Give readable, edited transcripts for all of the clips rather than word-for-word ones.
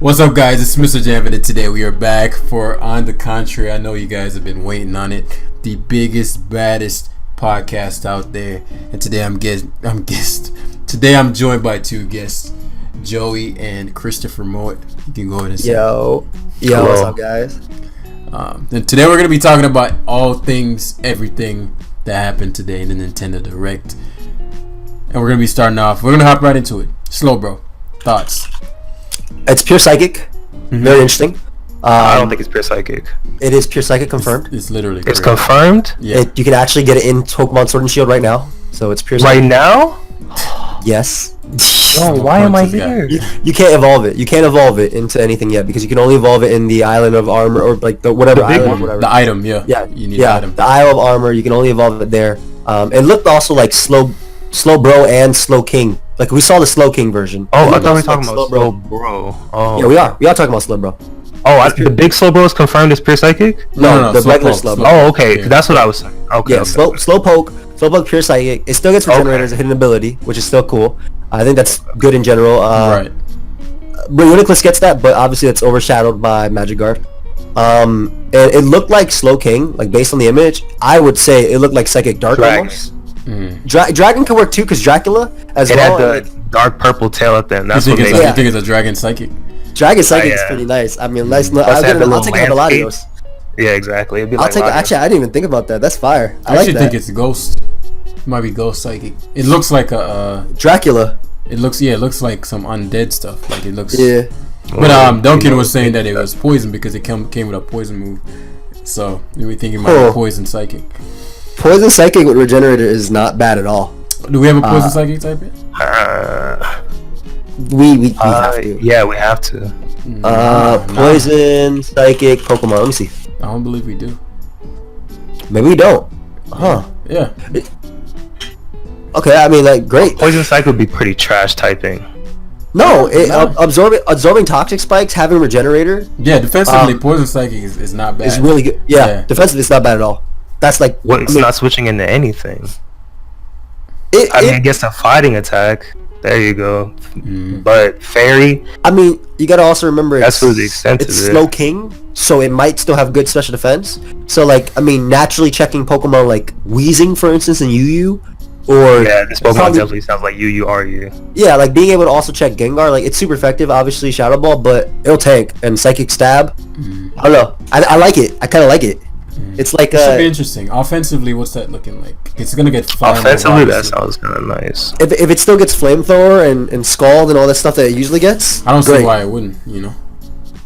What's up, guys? It's Mrjamvad, and today we are back for On the Contrary. I know you guys have been waiting on it. The biggest, baddest podcast out there. And today Today I'm joined by two guests, Joey and MrMoet. You can go ahead and say. Yo, hello. What's up, guys? And today we're going to be talking about all things, everything that happened today in the Nintendo Direct. And we're going to be starting off. We're going to hop right into it. Slow, bro. Thoughts? It's pure psychic. Very interesting. I don't think it's pure psychic. It is pure psychic confirmed. It's literally It's correct. confirmed? Yeah. You can actually get it in Pokemon Sword and Shield right now. So it's pure psychic. Right now? Yes. Oh, why am I Punches guy. here? You can't evolve it. You can't evolve it into anything yet because you can only evolve it in the Island of Armor or like the whatever The big island one? or whatever. The item, yeah. Yeah, You need the item. the Isle of Armor. You can only evolve it there. It looked also like slow bro and slow king. Like we saw the slow king version. Oh, I It thought we were looks talking like about slow bro. Oh. Yeah, we are. We are talking about slow bro. Oh, the big slow bro is confirmed as pure psychic? No, the slow regular poke, slow slow bro. Oh, okay. Yeah. That's what I was saying. Okay. Yeah, okay. Slowpoke, pure psychic. It still gets regenerated as a hidden ability, which is still cool. I think that's good in general. Right. Reuniclus gets that, but obviously it's overshadowed by Magic Guard. And it looked like Slow King, like based on the image. I would say it looked like Psychic Dark Dragon. almost. Dragon can work too, because Dracula as It well. had the dark purple tail at the end. That's You what think, made it's it. you think it's a dragon psychic? Dragon Psychic is yeah. pretty nice. I mean, nice. Plus I'll it had the take little a landscape. Latios. Yeah, exactly. It'd be I'll like take. Latios. Actually, I didn't even think about that. That's fire. I I like actually that. think it's Ghost. It might be Ghost psychic. It looks like a. Dracula. It looks like some undead stuff. Like it looks. Yeah. But Duncan was saying that it was poison because it came with a poison move. So we think it might be poison psychic. Poison Psychic with Regenerator is not bad at all. Do we have a poison psychic type yet? We have to. Yeah, we have to. Poison Psychic Pokemon. Let me see. I don't believe we do. Maybe we don't. Huh. Yeah. Okay, I mean, like, great. Poison Psych would be pretty trash typing. No, absorbing toxic spikes, having Regenerator Yeah, defensively, poison psychic is not bad. is really good. Yeah, defensively, it's not bad at all. That's like It's not switching into anything. I mean, it gets a fighting attack. There you go. But Fairy, I mean, you gotta also remember that's really the extent of it's it. Slow King, so it might still have good special defense. So, like, I mean, naturally checking Pokemon like Weezing, for instance, and Yu, or Yeah, this Pokemon definitely sounds like you. yeah, like being able to also check Gengar, like it's super effective. Obviously, Shadow Ball, but it'll tank and Psychic Stab. I don't know. I like it. I kind of like it. It's like It should be interesting. Offensively, what's that looking like? It's gonna get fire. Offensively, that sounds kind of nice. if it still gets Flamethrower and Scald and all that stuff that it usually gets. I don't great. see why it wouldn't. You know.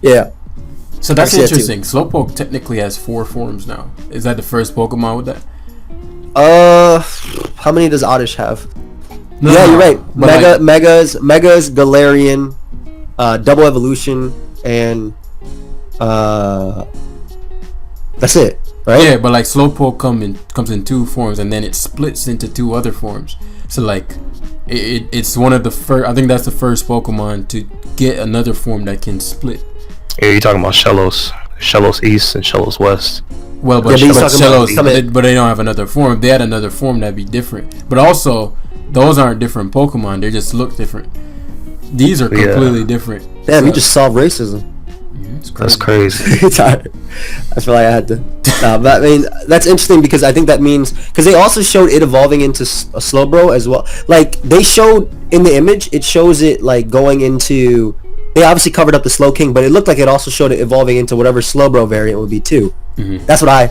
Yeah. So that's I see that interesting. Slowpoke technically has 4 forms now. Is that the first Pokemon with that? How many does Oddish have? No, Yeah, no, you're right. but Megas, Galarian, Double Evolution, and that's it, right? Yeah, but like Slowpoke comes in 2 forms and then it splits into 2 other forms. So like it's one of the first. I think that's the first Pokemon to get another form that can split. Yeah, you're talking about Shellos East and Shellos West. Well, but Yeah, but he's talking about Shellos, but they don't have another form. If they had another form, that'd be different. But also, those aren't different Pokemon. They just look different. These are completely different. Damn, So- you just solved racism. That's crazy. I feel like I had to. But I mean, that's interesting because I think that means because they also showed it evolving into a Slowbro as well. Like they showed in the image, it shows it like going into. They obviously covered up the Slow King, but it looked like it also showed it evolving into whatever Slowbro variant would be too. That's what I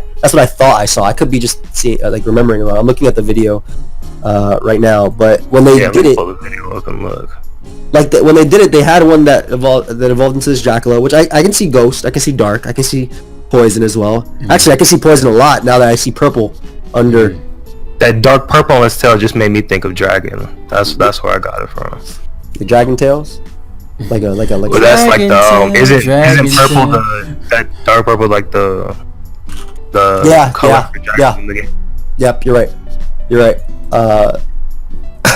thought I saw. I could be just seeing like remembering it. I'm looking at the video right now, but when they did it, pull the video up and look. like when they did it, they had one that evolved into this Dracula, which I can see Ghost, I can see Dark, I can see Poison as well. Actually, I can see Poison a lot now that I see purple under. That dark purple on its tail just made me think of Dragon. That's where I got it from. The Dragon Tails, like a. But that's like the isn't purple Tail. that dark purple like the Yeah, color yeah, for Dragon yeah. in the game. Yep, you're right.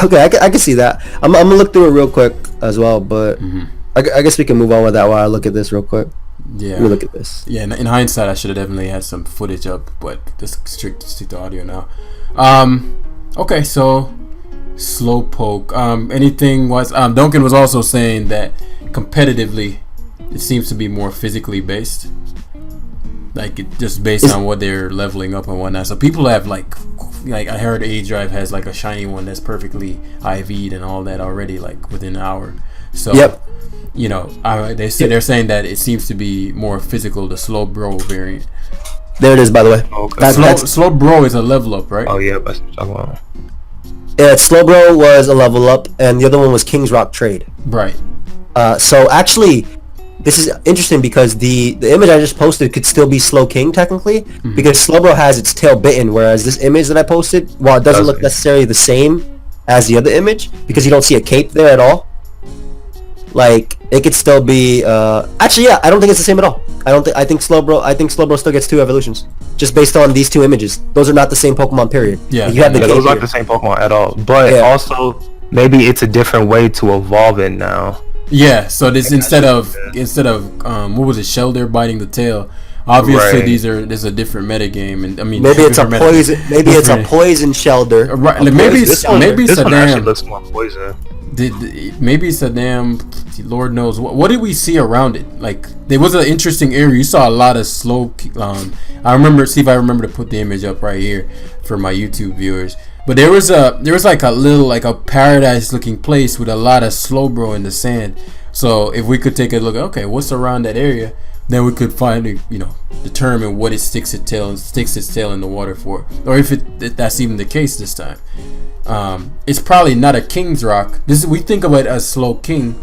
Okay, I can see that. I'm gonna look through it real quick as well, but I guess we can move on with that while I look at this real quick. Yeah. Let me look at this. Yeah, in hindsight, I should have definitely had some footage up, but just stick to audio now. Okay, so Slowpoke. Anything was Duncan was also saying that competitively, it seems to be more physically based. Like it just based on what they're leveling up and whatnot. So people have like I heard A Drive has like a shiny one that's perfectly IV'd and all that already, like within an hour. So you know, they're saying that it seems to be more physical, the slow bro variant. There it is, by the way. Okay. Slow bro is a level up, right? Oh yeah, that's what I'm talking about. Yeah, slow bro was a level up, and the other one was King's Rock Trade. Right. So actually, this is interesting because the image I just posted could still be Slow King technically, because Slowbro has its tail bitten, whereas this image that I posted, while it doesn't look necessarily the same as the other image, because you don't see a cape there at all, like it could still be. Actually, yeah, I don't think it's the same at all. I think Slowbro still gets 2 evolutions, just based on these 2 images. Those are not the same Pokemon. Period. Yeah, you have the those aren't the same Pokemon at all. But also, maybe it's a different way to evolve it now. Yeah, so this instead of what was it, Shelder biting the tail? Obviously, there's a different metagame, and I mean maybe it's a poison. Maybe it's a poison Shelder. Right, like maybe it's a damn. Actually looks more poison. Maybe it's a damn. Lord knows what did we see around it? Like there was an interesting area. You saw a lot of slow. I remember. See if I remember to put the image up right here for my YouTube viewers. But there was like a little, like a paradise looking place with a lot of Slowbro in the sand. So if we could take a look, okay, what's around that area, then we could determine what it sticks its tail in the water for, or if that's even the case this time. It's probably not a King's Rock. We think of it as Slow King,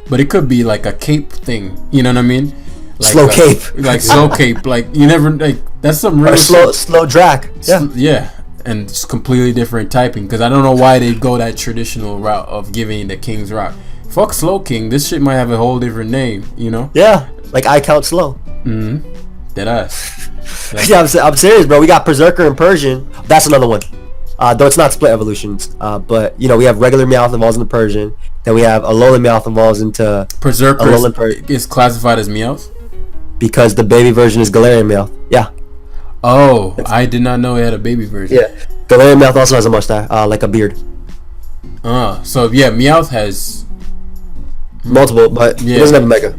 but it could be like a cape thing. You know what I mean? Like slow cape, like slow cape. Like you never like that's some real slow drac. Yeah. And it's completely different typing, because I don't know why they go that traditional route of giving the King's Rock. Fuck Slow King, this shit might have a whole different name, you know? Yeah, like I count slow. Deadass. Yeah, I'm serious, bro. We got Berserker and Persian. That's another one. Though it's not split evolutions. But we have regular Meowth evolves into Persian. Then we have Alolan Meowth evolves into Berserker. Is classified as Meowth because the baby version is Galarian Meowth. Yeah. Oh, I did not know it had a baby version. Yeah, Galarian Meowth also has a mustache, like a beard. So yeah, Meowth has multiple, but it doesn't have a Mega.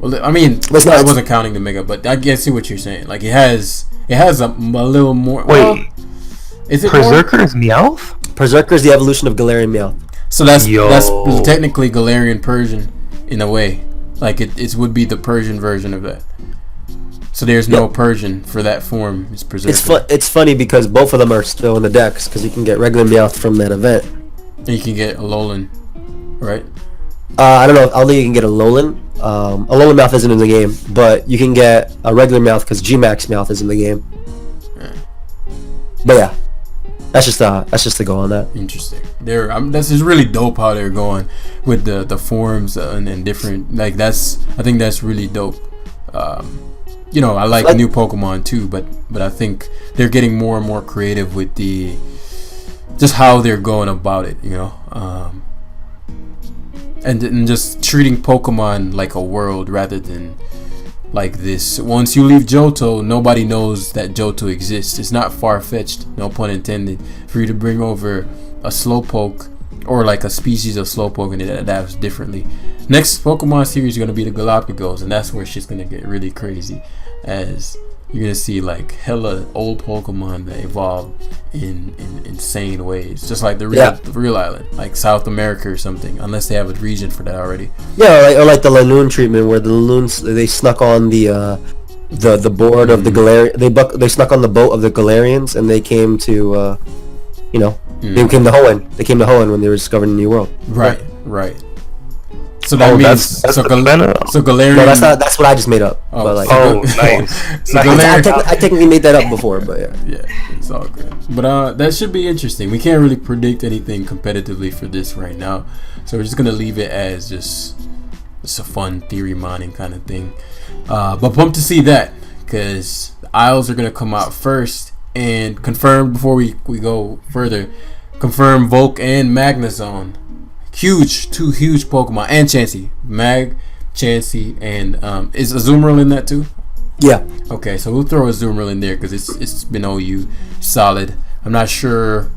Well, I mean, I wasn't counting the Mega, but I can see what you're saying. Like it has a little more. Wait, is it Berserker is Meowth? Berserker is the evolution of Galarian Meowth. So that's technically Galarian Persian in a way. Like it would be the Persian version of that. So there's no Persian for that form. It's Berserker. It's funny because both of them are still in the decks, because you can get regular Meowth from that event. And you can get Alolan, right? I don't know. I don't think you can get Alolan. Alolan Meowth isn't in the game, but you can get a regular Meowth because G-Max Meowth is in the game. But yeah, that's just to go on that. Interesting. This is really dope how they're going with the forms and different. Like I think that's really dope. I like new Pokemon too, but I think they're getting more and more creative with just how they're going about it, and just treating Pokemon like a world rather than like this. Once you leave Johto, nobody knows that Johto exists. It's not far-fetched, no pun intended, for you to bring over a Slowpoke or like a species of Slowpoke and it adapts differently. Next Pokemon series is going to be the Galapagos, and that's where shit's going to get really crazy, as you're going to see like hella old Pokemon that evolve in insane ways, just like the real island, like South America or something, unless they have a region for that already. Yeah, or like the Lanoon treatment, where the Lanoons, they snuck on the board of the Galarian, they snuck on the boat of the Galarians, and they came to they came to Hoenn. They came to Hoenn when they were discovering the New World. Right. So that means that's Galarian. No, that's what I just made up. Nice. So I technically made that up before, but yeah, it's all good. But that should be interesting. We can't really predict anything competitively for this right now, so we're just gonna leave it as just a fun theory mining kind of thing. But pumped to see that, because the Isles are gonna come out first and confirm before we go further. Confirm Volk and Magnezone. Two huge Pokemon, and Chansey, Chansey, and is Azumarill in that too? Yeah. Okay, so we'll throw Azumarill in there because it's been OU solid. I'm not sure.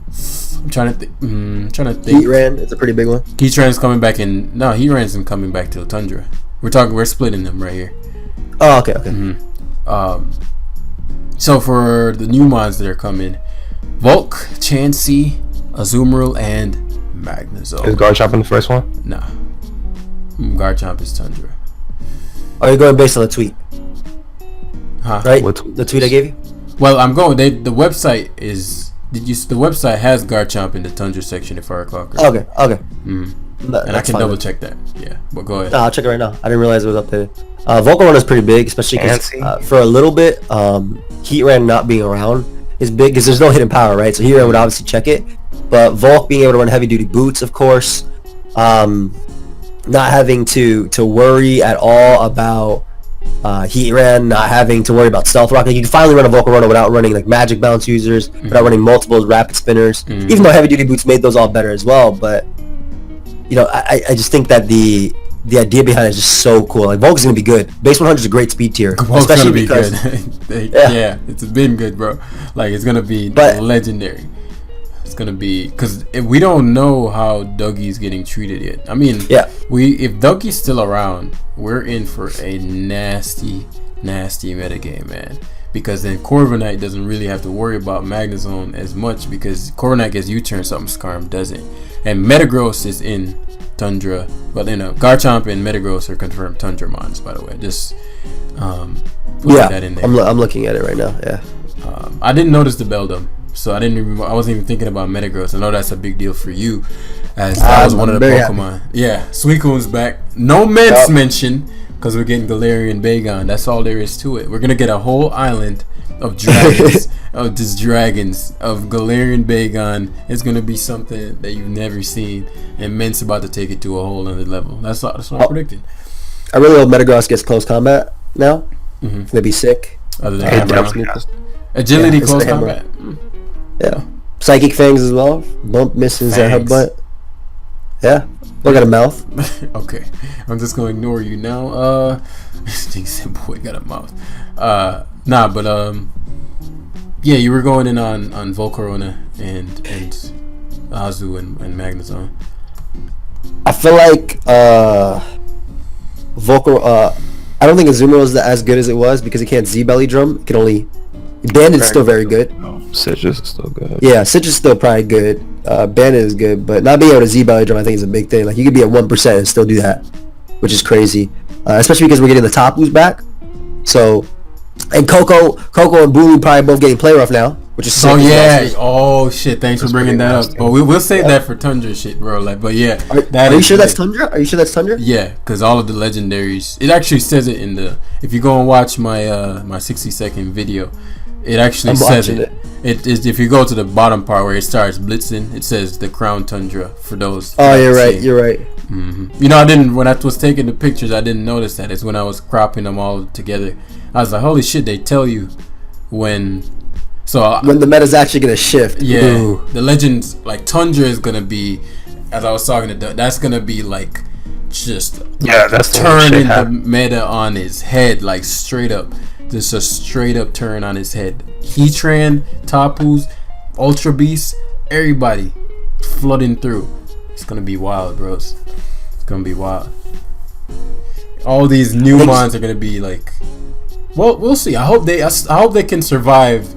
I'm trying to think. Heatran, it's a pretty big one. Heatran's coming back in. No, Heatran isn't coming back till Tundra. We're splitting them right here. Oh, okay. So for the new mods that are coming, Volk, Chansey, Azumarill, and Magnezone. Is Garchomp in the first one? Nah. Garchomp is Tundra. Are you going based on the tweet? Huh? Right? What The tweet I gave you? Well, I'm going. The website is. The website has Garchomp in the Tundra section, if I recall correctly. Okay. And I can double check that. Yeah, but go ahead. No, I'll check it right now. I didn't realize it was updated. Volcarona is pretty big, especially because for a little bit, Heatran not being around is big because there's no hidden power, right? So Heatran would obviously check it, but Volk being able to run heavy duty boots, of course, not having to worry at all about Heatran, not having to worry about Stealth Rock. Like, you can finally run a Volcarona without running like Magic Bounce users, without running multiple Rapid Spinners. Even though heavy duty boots made those all better as well, but you know, I just think that the idea behind it is just so cool. Like, Volk is gonna be good. Base 100 is a great speed tier, Volk's especially gonna be because good. Yeah, it's been good, bro. Like, it's gonna be legendary. It's gonna be because we don't know how Dougie's getting treated yet. I mean, if Dougie's still around, we're in for a nasty metagame, man. Because then Corviknight doesn't really have to worry about Magnezone as much because Corviknight gets U-turn, something Skarm doesn't. And Metagross is in Tundra, but Garchomp and Metagross are confirmed Tundra mons, by the way. Just put that in there. I'm looking at it right now. Yeah. I didn't notice the Beldum, so I wasn't even thinking about Metagross. I know that's a big deal for you, as that was one of the Pokemon. Happy. Yeah, Suicune's back. No Mence mention because we're getting Galarian Bagon. That's all there is to it. We're gonna get a whole island of dragons, of Galarian Bagon. It's gonna be something that you've never seen, and Mence about to take it to a whole other level. That's what I'm predicting. I really hope Metagross gets close combat now. It's gonna be sick. Other than agility, close combat. Yeah, Psychic Fangs as well. Bump misses and headbutt. Yeah, look at a mouth. Okay, I'm just gonna ignore you now. This said, boy, got a mouth. Yeah, you were going in on Volcarona and Azu and Magnezone. I feel like I don't think Azumarill is as good as it was because it can't Z-Belly Drum. It can only Bandit's still very good. Citrus is still good. Yeah, Citrus is still probably good. Bandit is good, but not being able to Z-Belly Drum I think is a big thing. Like, you could be at 1% and still do that, which is crazy. Especially because we're getting the Tapus back. So, and Coco and Bulu probably both getting play rough now, which is sick. Oh yeah. Oh shit. Thanks for bringing that up. But we'll save that for Tundra shit, bro. Like, but yeah. Are you sure that's Tundra? Are you sure that's Tundra? Yeah, because all of the legendaries. It actually says it in the. If you go and watch my my 60-second video, it actually says it. It is if you go to the bottom part where it starts blitzing. It says the Crown Tundra for those. Oh, you're right. You're right. You know, I didn't when I was taking the pictures. I didn't notice that. It's when I was cropping them all together. I was like, holy shit! They tell you when. So when the meta's actually gonna shift. Yeah, the legends like Tundra is gonna be, as I was talking to Doug, that's gonna be like just that's turning the meta on his head, like straight up, just a straight up turn on his head. Heatran, Tapus, Ultra Beast, everybody flooding through. It's gonna be wild, bros. It's gonna be wild. All these new mons are gonna be like, well, we'll see. I hope they can survive.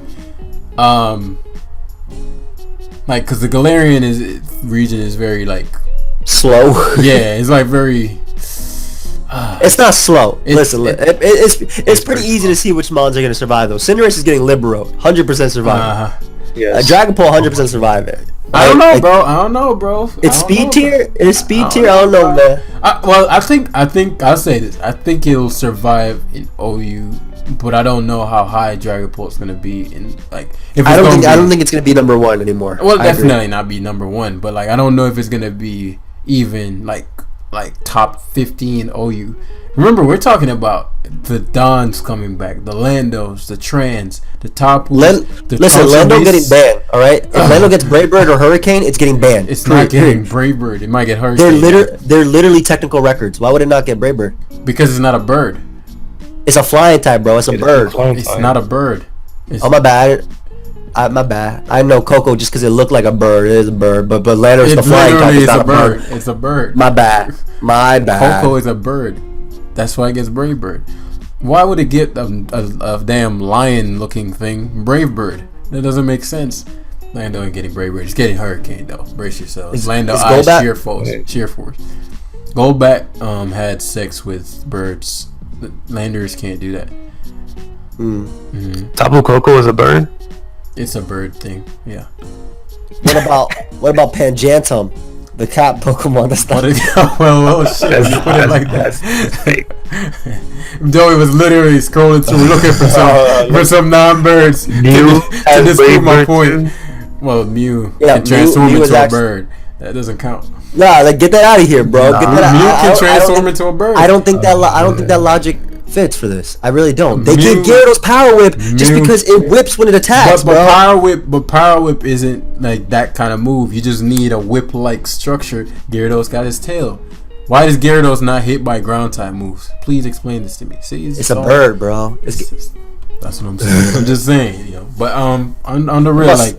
Like, cause the Galarian region is very like slow. Yeah, it's like very. It's not slow. Listen, it's pretty easy to see which mons are gonna survive though. Cinderace is getting Libero, 100% survive. Yes. Dragapult 100% survive it. I don't know, bro. It's speed tier. It's speed tier. I don't know, man. I think I'll say this. I think it'll survive in OU. But I don't know how high Dragapult's gonna be in like. I don't think it's gonna be number one anymore. Well, definitely not be number one. But like, I don't know if it's gonna be even like top 15 OU. Remember, we're talking about the Dons coming back, the Landos, the Trans, the Tapus. Listen, Lando getting banned. All right, if Lando gets Brave Bird or Hurricane, it's getting banned. It's not getting Brave Bird. It might get Hurricane. They're literally technical records. Why would it not get Brave Bird? Because it's not a bird. It's a flying type, bro. It's a bird. It's not a bird. Oh, my bad. My bad. I know Coco just because it looked like a bird. It is a bird, but Lando's the flying type. It's not a bird. It's a bird. My bad. Coco is a bird. That's why it gets Brave Bird. Why would it get a damn lion-looking thing? Brave Bird. That doesn't make sense. Lando ain't getting Brave Bird. It's getting Hurricane though. Brace yourselves. Lando eyes sheer force. Goldback had sex with birds. Landers can't do that. Tapu Koko is a bird. It's a bird thing. Yeah. What about Panjantum, the cat Pokemon? That's not. Well, shit. You put it like that. Joey was literally scrolling through looking for some non-birds Mew to disprove my point. Too. Well, Mew can transform into a bird. That doesn't count. Nah, like get that out of here, bro. Get that Mew can transform into a bird. I don't think that logic fits for this. I really don't. They give Gyarados Power Whip just because it whips when it attacks, but Power Whip isn't like that kind of move. You just need a whip-like structure. Gyarados got his tail. Why does Gyarados not hit by ground type moves? Please explain this to me. See, it's a bird, bro. That's what I'm saying. I'm just saying, you know. But on the real, like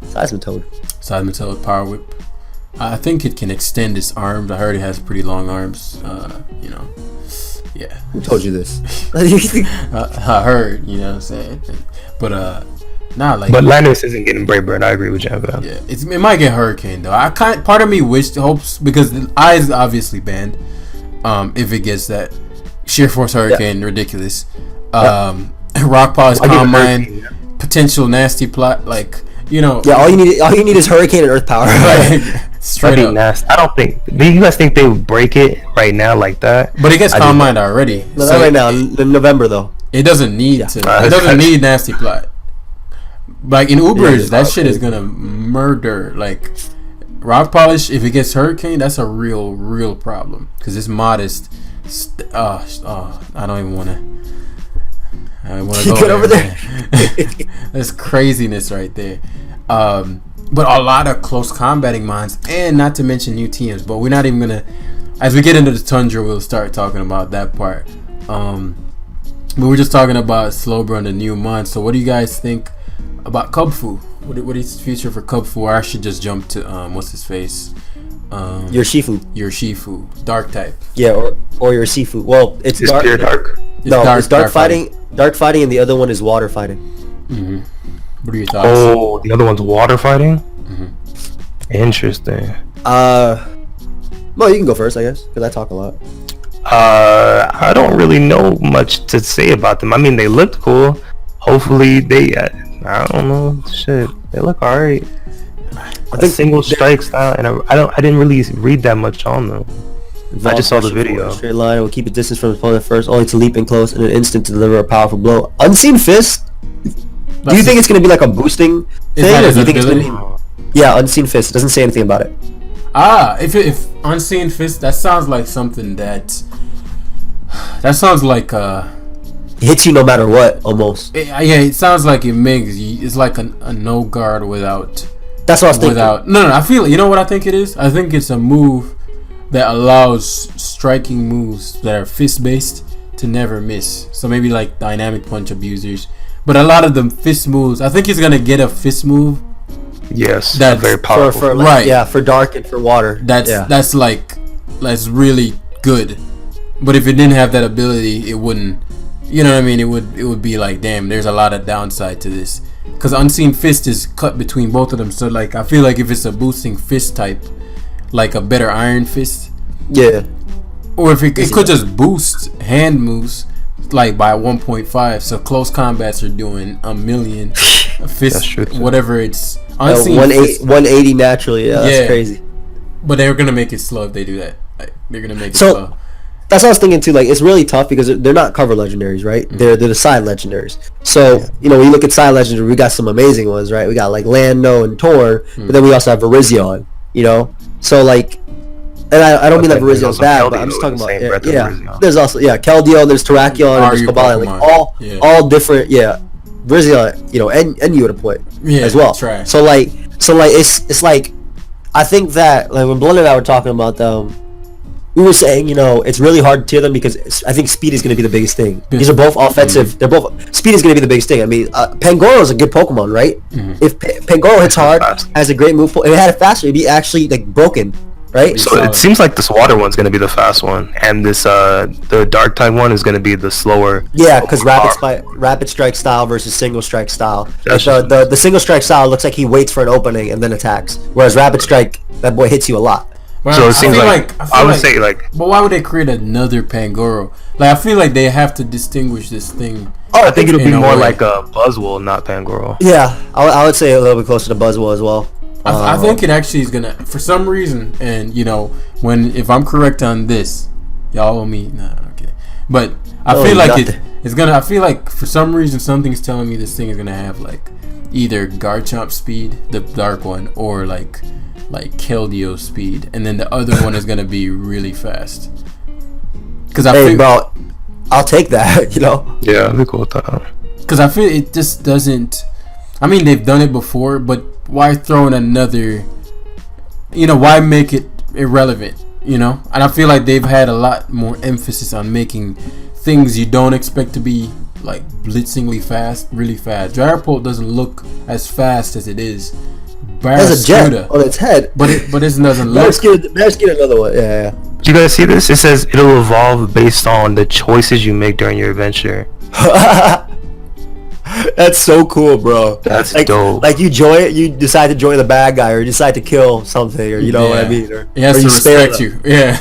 Seismitoad Power Whip. I think it can extend its arms. I heard it has pretty long arms. You know. Yeah. Who told you this? I heard, you know what I'm saying? But But Landers isn't getting Brave Bird. I agree with you. Yeah, it might get Hurricane though. Part of me hopes because the eye is obviously banned. If it gets that Sheer Force Hurricane, ridiculous. Rock Paw is Calm Mind, potential nasty plot, like, you know. Yeah, all you need is Hurricane and Earth Power. Like, straight up. Nasty. I don't think. Do you guys think they would break it right now like that? But it gets Calm Mind already. No, not right now. In November though. It doesn't need to. It doesn't need nasty plot. Like in Ubers, that shit is gonna murder. Like Rock Polish, if it gets Hurricane, that's a real problem because it's modest. I don't even want to. I want to go get over there. That's craziness right there. But a lot of close combating mines, and not to mention new teams. But we're not even gonna. As we get into the Tundra, we'll start talking about that part. But we're just talking about Slowbro and the new mon. So what do you guys think about Kubfu? What is the future for Kubfu? Or I should just jump to what's his face? Your Shifu, dark type. Yeah, or your Sifu. Well, it's dark. Pure dark. It's dark fighting. Dark fighting, and the other one is water fighting. Mm-hmm. What are your thoughts? Oh, the other one's water fighting. Mm-hmm. Interesting. Well, you can go first, I guess, because I talk a lot. I don't really know much to say about them. I mean, they looked cool. Hopefully, I don't know. Shit, they look alright. I think single strike style, and I didn't really read that much on them. I just saw the video. Straight line will keep a distance from his opponent first, only to leap in close in an instant to deliver a powerful blow. Unseen Fist. Do you think it's gonna be like a boosting thing, or do you think it's gonna be? Yeah, Unseen Fist. It doesn't say anything about it. If Unseen Fist, that sounds like something that sounds like hits you no matter what, almost. It sounds like it makes you. It's like a no guard without. That's what I was thinking. No, I feel. You know what I think it is? I think it's a move that allows striking moves that are fist based to never miss. So maybe like dynamic punch abusers, but a lot of them fist moves. I think he's gonna get a fist move. Yes, that's very powerful. For right? Yeah, for dark and for water. That's really good. But if it didn't have that ability, it wouldn't. You know what I mean? It would be like, damn, there's a lot of downside to this. Because Unseen Fist is cut between both of them. So like, I feel like if it's a boosting fist type, like a better Iron Fist. Yeah. Or if it could just boost hand moves like by 1.5. So close combats are doing a million fist, whatever it's. Unseen 180 naturally. Yeah, that's crazy. But they're gonna make it slow if they do that. Like, they're gonna make it slow. That's what I was thinking too. Like, it's really tough because they're not cover legendaries, right? Mm-hmm. They're the side legendaries. So when you look at side legendaries, we got some amazing ones, right? We got like Lando and Tor, but then we also have Virizion. So like, and I don't mean that Virizion's bad, but I'm just talking about There's also Keldeo, there's Terrakion, and there's Cobalion, like all different. Virizion, and you at a point as well. Trash. So it's like, I think that like when Blunt and I were talking about them. We were saying, it's really hard to tier them because I think speed is going to be the biggest thing. These are both offensive. They're both speed is going to be the biggest thing. I mean, Pangoro is a good Pokemon, right? Mm-hmm. If Pangoro hits hard, has a great move, if it had it faster, it'd be actually like broken. right? So it seems like this water one's gonna be the fast one, and this the dark type one is gonna be the slower. Yeah, because rapid strike style versus single strike style. Like Gotcha. the single strike style looks like he waits for an opening and then attacks, whereas rapid strike, that boy hits you a lot. But So it seems like I would say like But why would they create another Pangoro? Like, I feel like they have to distinguish this thing. Oh, I think it'll be in a more way. like a Buzzwole, not Pangoro. Yeah, I would say a little bit closer to Buzzwole as well. I think it actually is gonna, for some reason, and you know, if I'm correct on this, y'all owe me. Nah, okay. But I feel like it's gonna. I feel like for some reason something's telling me this thing is gonna have like either Garchomp speed, the dark one, or like Keldeo speed, and then the other one is gonna be really fast. Because bro, I'll take that. You know. Yeah, I'd be cool with that. Because I feel it just doesn't. I mean, they've done it before, but why throw in another? You know, why make it irrelevant? You know, and I feel like they've had a lot more emphasis on making things you don't expect to be like blitzingly fast, really fast. Dragapult doesn't look as fast as it is. There's a jet on its head, but it doesn't look. Bearskid, another one. Yeah. Do you guys see this? It says it'll evolve based on the choices you make during your adventure. That's so cool, bro. That's like, dope. Like you decide to join the bad guy, or you decide to kill something, or you know what I mean. Or, he has or to you respect you. Yeah,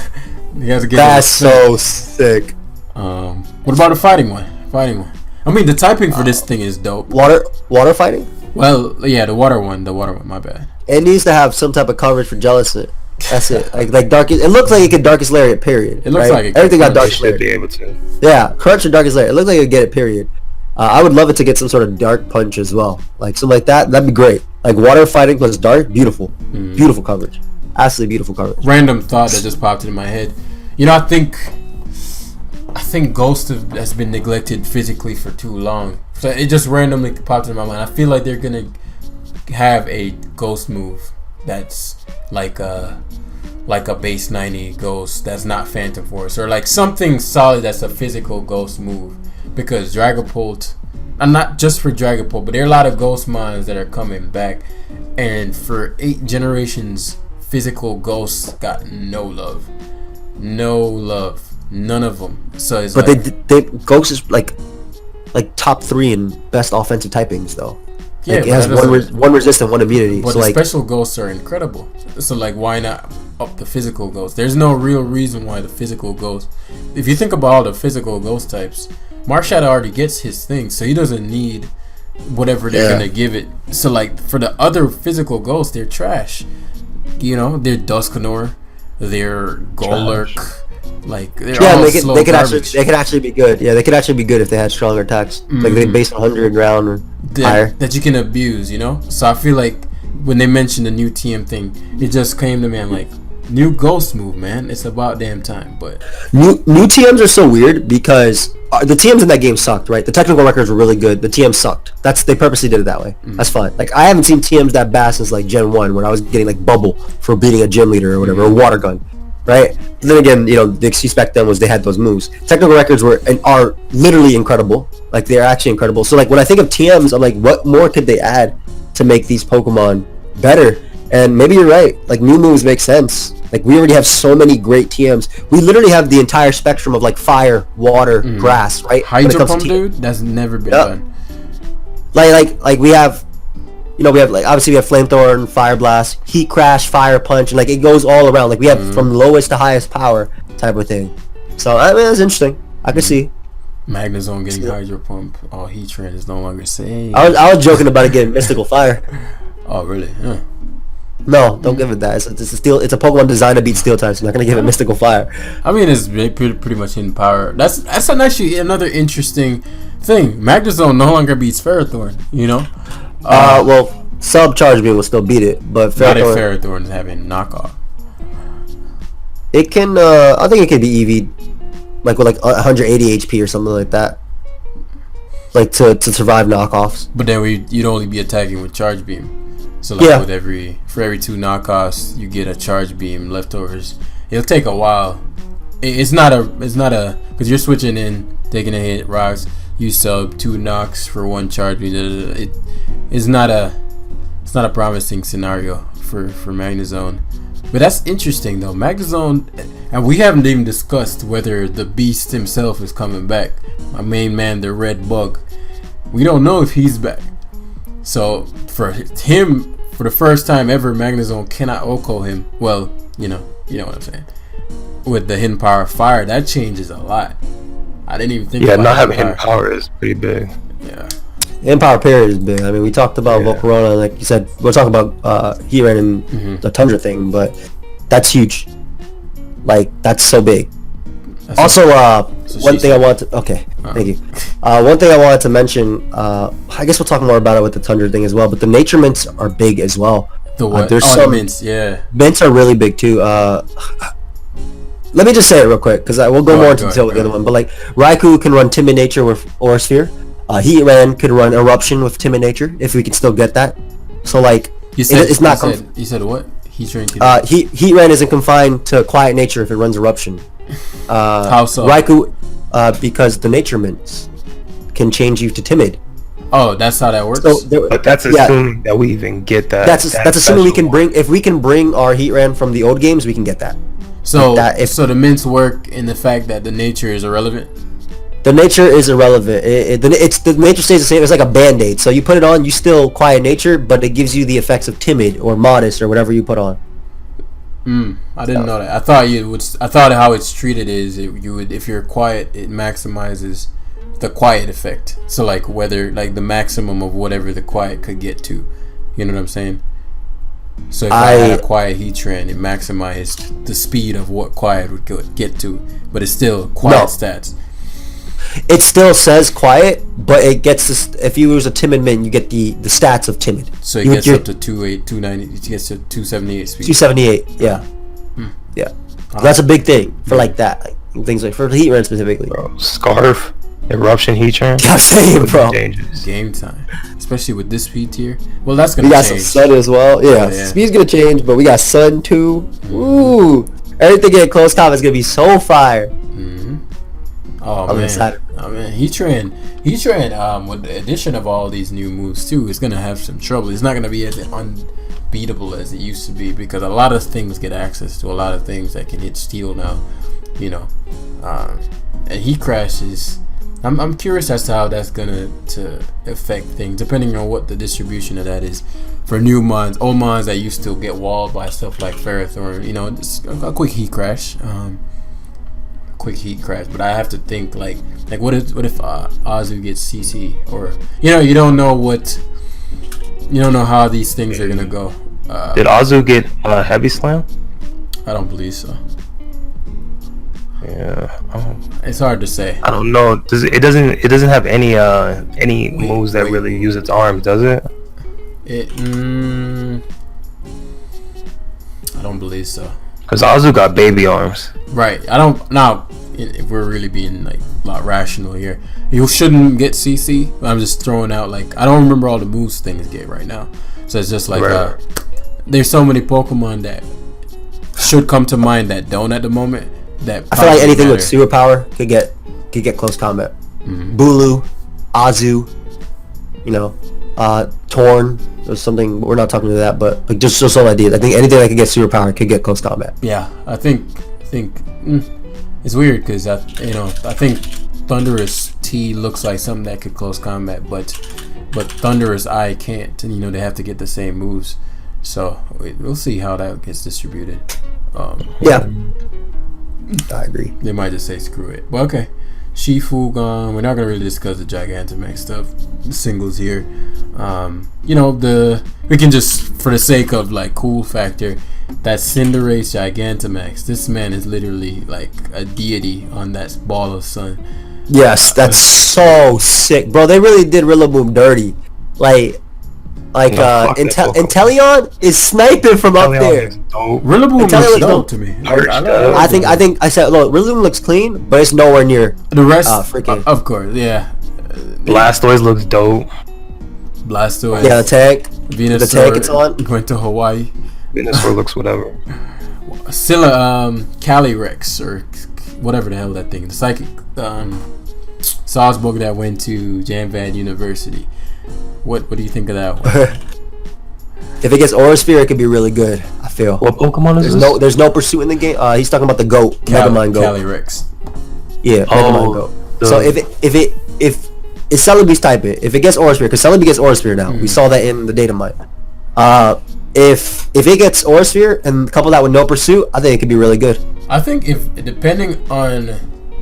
he has to get. That's so sick. What about the fighting one? I mean, the typing for this thing is dope. Water fighting? Well, yeah, the water one. My bad. It needs to have some type of coverage for Jellicent. That's it. Like darkest. It looks like it could Darkest Lariat. Period. It looks like it. Everything got Darkest Darkest should Lariat. be able to. Yeah, Crunch or Darkest Lariat. It looks like it could get it. Period. I would love it to get some sort of dark punch as well, like something like that. That'd be great. Like water fighting plus dark, beautiful, beautiful coverage. Absolutely beautiful coverage. Random thought that just popped into my head. You know, I think Ghost has been neglected physically for too long. So it just randomly popped in my mind. I feel like they're gonna have a Ghost move that's like a base 90 Ghost that's not Phantom Force, or like something solid that's a physical Ghost move. Because Dragapult, and not just for Dragapult, but there are a lot of Ghost mons that are coming back, and for 8 generations, physical Ghosts got no love, none of them. So it's but like, they Ghost is like top 3 in best offensive typings though. yeah, like, it has one resistant, one immunity. But so the like special Ghosts are incredible. So like, why not up the physical Ghost? There's no real reason why the physical Ghost. If you think about all the physical Ghost types, Marshall already gets his thing, so he doesn't need whatever they're gonna give it. So like, for the other physical Ghosts, they're trash. You know, they're Dusknoir, they're Golurk. Like, they're all slow they could actually be good. Yeah, they could actually be good if they had stronger attacks. Like they based 100 round or higher. That you can abuse, you know? So I feel like when they mentioned the new TM thing, it just came to me, I'm like, new Ghost move, man. It's about damn time. But new TMs are so weird because the TMs in that game sucked, right? The technical records were really good. The TMs sucked. They purposely did it that way. That's fine. Like, I haven't seen TMs that bad since like Gen 1 when I was getting like bubble for beating a gym leader or whatever, or water gun, right? But then again, you know, the excuse back then was they had those moves. Technical records are literally incredible. Like, they're actually incredible. So like, when I think of TMs, I'm like, what more could they add to make these Pokemon better? And maybe you're right. Like, new moves make sense. Like, we already have so many great TMs. We literally have the entire spectrum of like fire, water, grass, right? Hydro Pump, dude, that's never been done. Like we have, you know, we have like, obviously we have Flamethorn, Fire Blast, Heat Crash, Fire Punch, and like it goes all around. Like we have from lowest to highest power type of thing. So I mean, that's interesting. I can see. Magnezone getting Hydro Pump. Oh, Heatran is no longer safe. I was joking about it getting Mystical Fire. Oh, really? Yeah. No, don't give it that. It's a Pokemon designed to beat Steel types. I'm not gonna give it Mystical Fire. I mean, it's pretty much hidden power. That's actually another interesting thing. Magnezone no longer beats Ferrothorn. You know. Well, Sub Charge Beam will still beat it, but Ferrothorn is having knockoff. It can. I think it can be EV'd, like with like 180 HP or something like that. Like to survive knockoffs. But then you'd only be attacking with Charge Beam. So like for every 2 knockoffs, you get a Charge Beam leftovers. It'll take a while. It's not a because you're switching in, taking a hit, rocks. You sub 2 knocks for 1 Charge Beam. It's not a promising scenario for Magnezone. But that's interesting though. Magnezone, and we haven't even discussed whether the Beast himself is coming back. My main man, the Red Bug. We don't know if he's back. So for him, for the first time ever, Magnezone cannot OHKO him. Well, you know what I'm saying. With the hidden power of fire, that changes a lot. I didn't even think. Yeah, about not having hidden power is pretty big. Yeah. Empower period is big. I mean, we talked about Volcarona, like you said. We're talking about Heatran and the Tundra thing, but that's huge. Like, that's so big. That's also, one thing I want to... Okay, thank you. One thing I wanted to mention, I guess we'll talk more about it with the Tundra thing as well, but the nature mints are big as well. The what? There's the mints, yeah. Mints are really big too. Let me just say it real quick, because I will go more into detail with the other one, but like, Raikou can run Timid Nature with Aura Sphere. Heatran could run Eruption with Timid Nature, if we can still get that. So like, it's not... You said what? Heatran isn't confined to Quiet Nature if it runs Eruption. How so? Raikou, because the Nature Mints can change you to Timid. Oh, that's how that works? But that's assuming that we even get that. That's assuming we can bring... If we can bring our Heatran from the old games, we can get that. So, so the mints work in the fact that the nature is irrelevant? The nature is irrelevant. The nature stays the same. It's like a band-aid. So you put it on, you still Quiet Nature, but it gives you the effects of Timid or Modest or whatever you put on. I didn't know that. I thought how it's treated is you would, if you're quiet, it maximizes the quiet effect. So like whether like the maximum of whatever the quiet could get to. You know what I'm saying? So if I had a quiet Heatran, it maximized the speed of what quiet would get to, but it's still quiet stats. It still says quiet, but it gets this. If you use a Timid Min, you get the stats of Timid. So it gets up to 290. It gets to 278 speed. 278. Yeah. Yeah. That's a big thing for like that. Like, things like for Heatran specifically. Bro, Scarf, Eruption, Heatran. I'm saying, bro. Game time, especially with this speed tier. Well, that's gonna. We got change. some Sun as well. Yeah, speed's gonna change, but we got Sun too. Ooh, everything getting close combat is gonna be so fire. Oh man, Heatran, with the addition of all these new moves too, is gonna have some trouble. It's not gonna be as unbeatable as it used to be because a lot of things get access to a lot of things that can hit steel now, you know. And Heat Crash is. I'm curious as to how that's gonna affect things, depending on what the distribution of that is. For new mons, old mons that used to get walled by stuff like Ferrothorn, you know, just a quick Heat Crash. But I have to think like what if Azu gets CC, or you don't know how these things are gonna go. Did Azu get Heavy Slam? I don't believe so. Yeah, it's hard to say. I don't know. It doesn't have any moves that really use its arms, does it? I don't believe so. Because Azu got baby arms. Right. I don't. Now, if we're really being like a lot rational here, you shouldn't get CC. I'm just throwing out like I don't remember all the moves things get right now. So it's just like there's so many Pokemon that should come to mind that don't at the moment. That I feel like anything with superpower could get close combat. Bulu, Azu, Torn or something. We're not talking to that, but like just some ideas. I think anything that could get superpower could get close combat. Yeah, I think it's weird because I think Thunderous T looks like something that could close combat, but Thunderous I can't, and they have to get the same moves. So we'll see how that gets distributed. Yeah, I agree. They might just say screw it, but okay. Shifu gone. We're not gonna really discuss the Gigantamax stuff. The singles here. We can just, for the sake of like cool factor, that Cinderace Gigantamax. This man is literally like a deity on that ball of sun. Yes, that's so sick, bro. They really did Rillaboom dirty. Inteleon is sniping from up there. Rillaboom looks dope to me. I think I said, look, Rillaboom looks clean, but it's nowhere near the rest. Freaking. Of course, yeah. Blastoise looks dope. Blastoise. Yeah, the tag. Venusaur. The tag it's on. Went to Hawaii. Venusaur looks whatever. Calyrex or whatever the hell that thing. The psychic Salzburg that went to Mrjamvad University. What do you think of that one? If it gets Aura Sphere, it could be really good. I feel. What Pokemon is this? There's no pursuit in the game. He's talking about the goat, Megamon goat. Calyrex. Yeah, Megamon goat. So if it's Celebi's type it, if it gets Aura Sphere, because Celebi gets Aura Sphere now. We saw that in the data mine. If it gets Aura Sphere and couple that with no pursuit, I think it could be really good. I think if depending on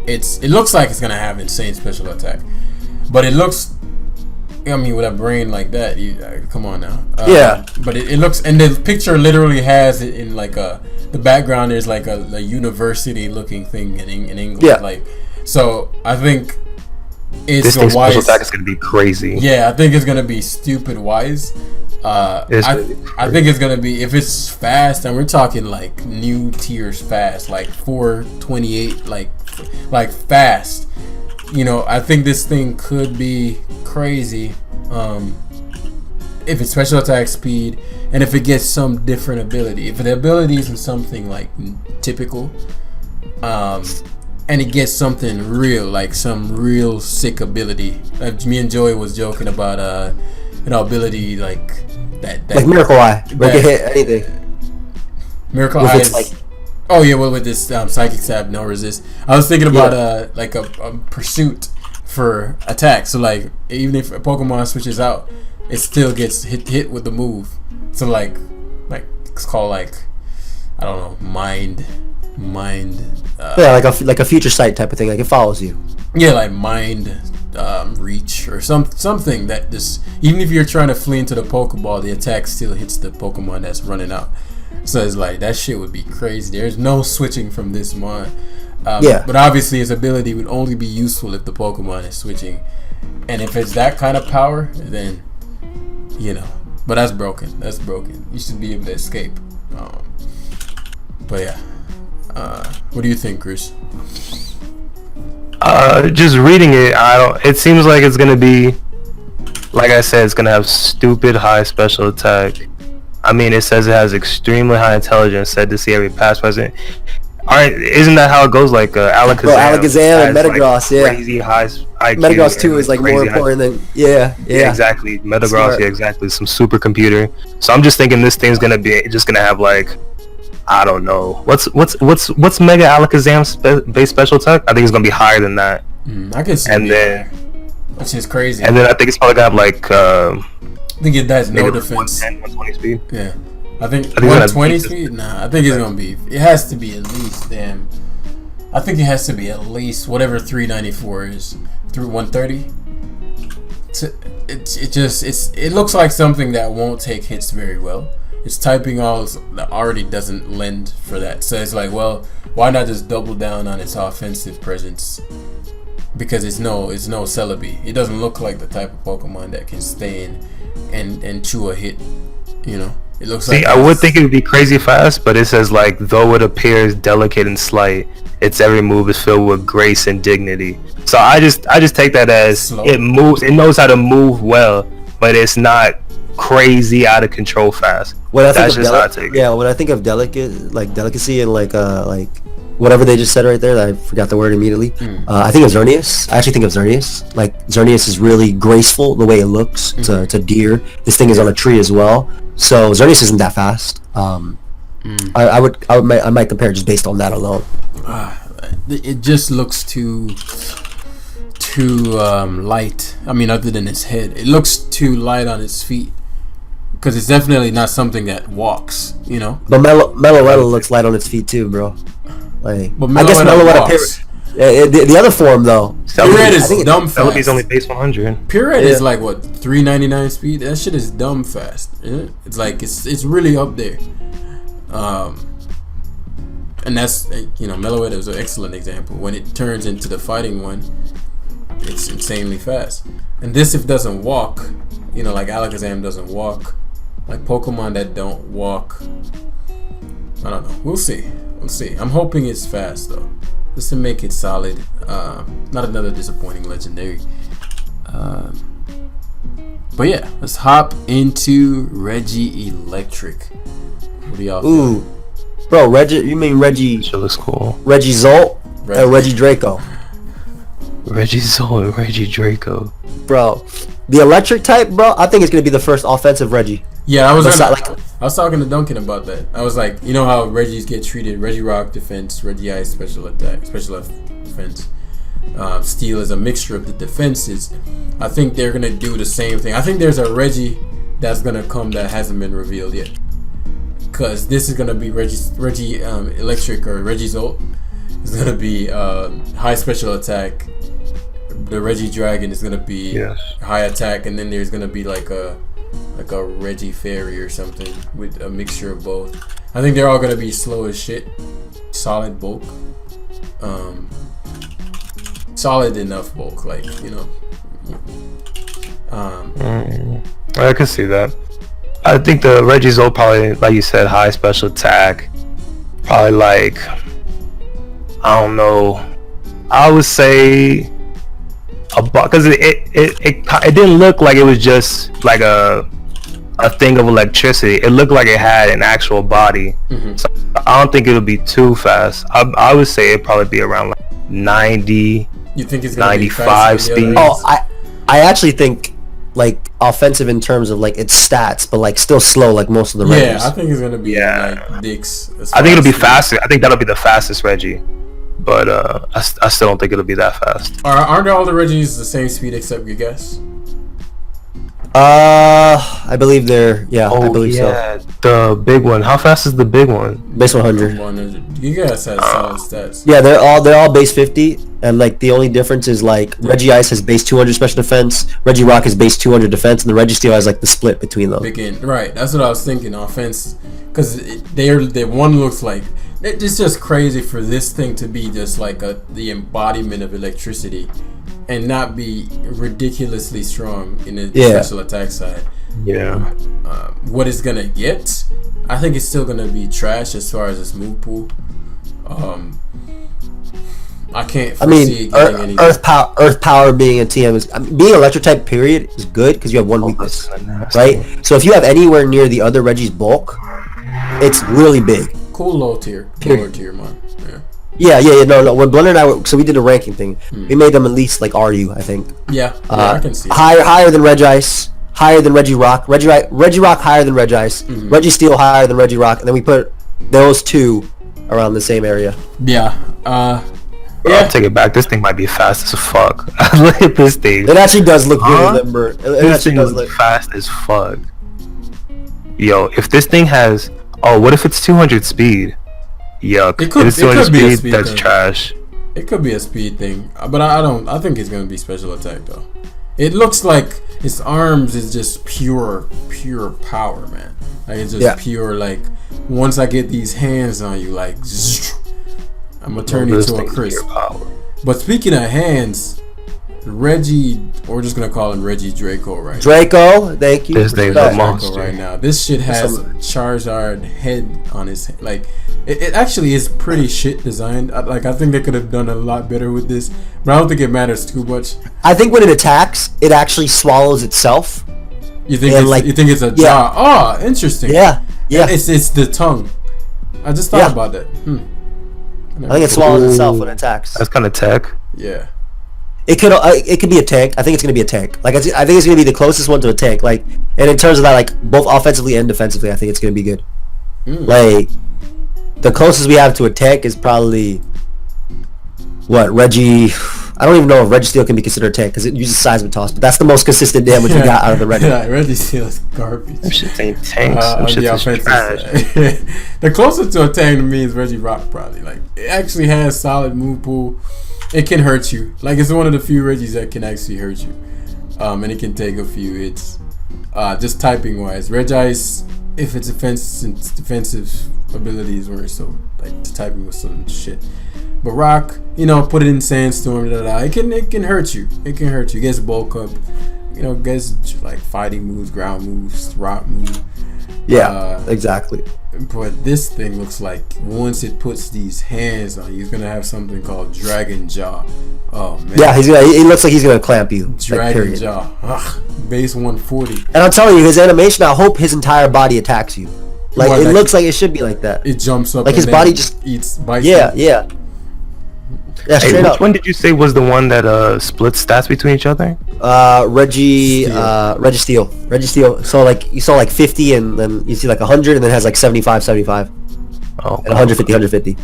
it looks like it's gonna have insane special attack, but it looks. I mean, with a brain like that, come on now. Yeah. But it looks, and the picture literally has it in like the background. There's like a university looking thing in English. Yeah. Like, so I think it's this thing's wise. special attack is gonna be crazy. Yeah, I think it's gonna be stupid wise. I think it's gonna be, if it's fast, and we're talking like new tiers fast, like 428, like fast. You know, I think this thing could be crazy if it's special attack speed and if it gets some different ability. If the ability isn't something like typical, and it gets something real, like some real sick ability. Me and Joey was joking about ability like that like Miracle Eye, where it can hit anything. Miracle Eye is, oh yeah, well with this psychic stab, no resist. I was thinking about like a pursuit for attack. So like even if a Pokemon switches out, it still gets hit with the move. So like it's called like, I don't know, mind. Yeah, like a future sight type of thing. Like it follows you. Yeah, like mind reach or something that just, even if you're trying to flee into the Pokeball, the attack still hits the Pokemon that's running out. So it's like, that shit would be crazy. There's no switching from this mon. But obviously his ability would only be useful if the Pokemon is switching. And if it's that kind of power, then, you know. But that's broken. That's broken. You should be able to escape. But yeah. What do you think, Chris? Just reading it, it seems like it's gonna be, like I said, it's gonna have stupid high special attack. I mean, it says it has extremely high intelligence, said to see every past, present. Alright, isn't that how it goes? Like Alakazam. Bro, Alakazam and Metagross, like, crazy high IQ. Metagross 2 is like more important than yeah, exactly. Metagross, yeah, exactly. Some supercomputer. So I'm just thinking this thing's gonna have like, I don't know. What's Mega Alakazam's base special attack? I think it's gonna be higher than that. I can see. And then, which is crazy. And then I think it's probably gonna have like. I think it has no defense. 110, 120 speed. Yeah, I think 120 speed. Nah, I think it's gonna be. It has to be at least. Damn. I think it has to be at least whatever 394 is through 130. It looks like something that won't take hits very well. Its typing already doesn't lend for that. So it's like, well, why not just double down on its offensive presence? Because it's no Celebi. It doesn't look like the type of Pokemon that can stay in and chew a hit. You know, it looks like. I would think it would be crazy fast, but it says like, though it appears delicate and slight, its every move is filled with grace and dignity. So I just take that as slow. It moves. It knows how to move well, but it's not crazy out of control fast. When I think of delicacy and like whatever they just said right there, I forgot the word immediately. I think of Xerneas. I actually think of Xerneas. Like Xerneas is really graceful the way it looks. It's a deer. This thing is on a tree as well. So Xerneas isn't that fast. I might compare just based on that alone. It just looks too light. I mean, other than its head, it looks too light on its feet. Because it's definitely not something that walks, you know. But Meloetta looks light on its feet too, bro. Like, but I guess Meloetta. The other form though. Pierrette is dumb fast. Celebi's only base 100. Pierrette is like what, 399 speed. That shit is dumb fast. It's like it's really up there. And that's, you know, Meloetta is an excellent example. When it turns into the fighting one, it's insanely fast. And this, if doesn't walk, you know, like Alakazam doesn't walk, like Pokemon that don't walk, I don't know. We'll see. I'm hoping it's fast though, just to make it solid. Not another disappointing legendary. But yeah, let's hop into Regieleki. What do y'all think? Ooh, bro, you mean Reggie? She looks cool. Regizolt and Regidraco. Regizolt and Regidraco. Bro, the electric type, bro. I think it's gonna be the first offensive Reggie. Yeah, I was talking to Duncan about that. I was like, you know how Reggies get treated: Regirock defense, Regice special attack, special defense. Steel is a mixture of the defenses. I think they're gonna do the same thing. I think there's a Reggie that's gonna come that hasn't been revealed yet. Cause this is gonna be Reggie Electric or Regizolt. It's gonna be high special attack. The Reggie Dragon is gonna be high attack, and then there's gonna be like a Reggie Fairy or something with a mixture of both. I think they're all gonna be slow as shit, solid bulk, solid enough bulk, like I can see that. I think the Regizolt probably, like you said, high special attack. Probably like, I don't know. I would say because it didn't look like it was just like a thing of electricity. It looked like it had an actual body. So I don't think it'll be too fast. I would say it'd probably be around like 90. You think it's gonna 95 speed? Oh, I actually think like offensive in terms of like its stats, but like still slow like most of the Reggies. Yeah, I think it's gonna be like dicks. I think it'll be faster. I think that'll be the fastest Reggie, but I still don't think it'll be that fast. Aren't all the Reggies the same speed except you guess? I believe they're I believe so. The big one. How fast is the big one? Base 100. 100. You guys has solid stats. Yeah, they're all base 50, and like the only difference is like Regice has base 200 special defense, Regirock has base 200 defense, and the Registeel has like the split between them. Right, that's what I was thinking. Offense, because they one looks like it's just crazy for this thing to be just like the embodiment of electricity, and not be ridiculously strong in the special attack side. Yeah. What it's gonna get, I think it's still gonna be trash as far as its move pool. I can't foresee it getting any. Earth power being a TM is being electric type. Period is good because you have one weakness, right? So if you have anywhere near the other Reggie's bulk, it's really big. Cool lower tier man. Yeah. No. When Blender and I so we did a ranking thing. We made them at least like RU, I think. Yeah, I can see higher than Regice, higher than Regirock, Regirock higher than Regice, Registeel higher than Regirock, and then we put those two around the same area. Yeah. I'll take it back. This thing might be fast as fuck. Look at this thing. It actually does look really limber. This thing does look fast as fuck. Yo, if this thing has, what if it's 200 speed? Yuck. If it's 200 speed, that's trash. It could be a speed thing, but I think it's gonna be special attack though. It looks like its arms is just pure power, man. Like it's just pure. Like once I get these hands on you, like I'm gonna turn you to a crisp. But speaking of hands, Reggie, we're just gonna call him Reggie Draco, right? Draco, thank you. This thing's a monster right now. This shit has Charizard head on his head. Like it actually is pretty shit designed. Like I think they could have done a lot better with this, but I don't think it matters too much. I think when it attacks, it actually swallows itself. You think it's a jaw? Oh, interesting. Yeah. It's the tongue. I just thought about that. I think it swallows itself when it attacks. That's kind of tech. Yeah. It could be a tank. I think it's gonna be a tank. Like I think it's gonna be the closest one to a tank. Like, and in terms of that, like both offensively and defensively, I think it's gonna be good. Like the closest we have to a tank is probably what Reggie. I don't even know if Registeel can be considered a tank because it uses seismic toss, but that's the most consistent damage we got out of the Reggie. Yeah, Registeel is garbage. Them shit ain't tanks. Them shit is trash. The closest to a tank to me is Regirock, probably. Like it actually has solid move pool. It can hurt you. Like it's one of the few Reggies that can actually hurt you, and it can take a few hits. Just typing wise, Regice, if its defensive abilities weren't so like the typing was some shit. But Rock, put it in Sandstorm, it can hurt you. It can hurt you. It gets bulk up. Gets like fighting moves, ground moves, rock moves. Yeah, exactly. But this thing looks like once it puts these hands on you, he's gonna have something called Dragon Jaw. Oh man. Yeah, it looks like he's gonna clamp you. Dragon Jaw. Base 140. And I'm telling you, his animation, I hope his entire body attacks you. Like it looks like it should be like that. It jumps up. Like his body just bites. Yeah. Yeah, Hey, straight which up. one did you say was the one that splits stats between each other? Reggie Steele. So like you saw like 50 and then you see like 100 and then it has like 75 Oh, and 150.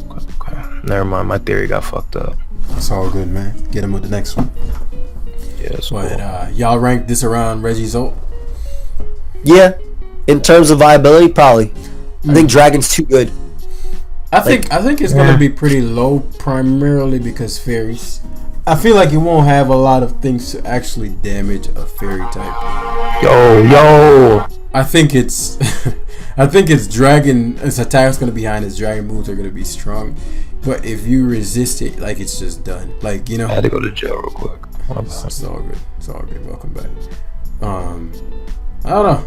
Okay. Never mind, my theory got fucked up. It's all good, man. Get him with the next one. Yeah, it's cool. But y'all rank this around Reggie's ult? Yeah. In terms of viability, probably. I think Dragon's too good. I think it's gonna be pretty low, primarily because fairies. I feel like you won't have a lot of things to actually damage a fairy type. Yo. I think it's I think its dragon, its attack's gonna be high and its dragon moves are gonna be strong. But if you resist it, like, it's just done. Like, you know. I had to go to jail real quick. It's all good. It's all good. Welcome back. I don't know.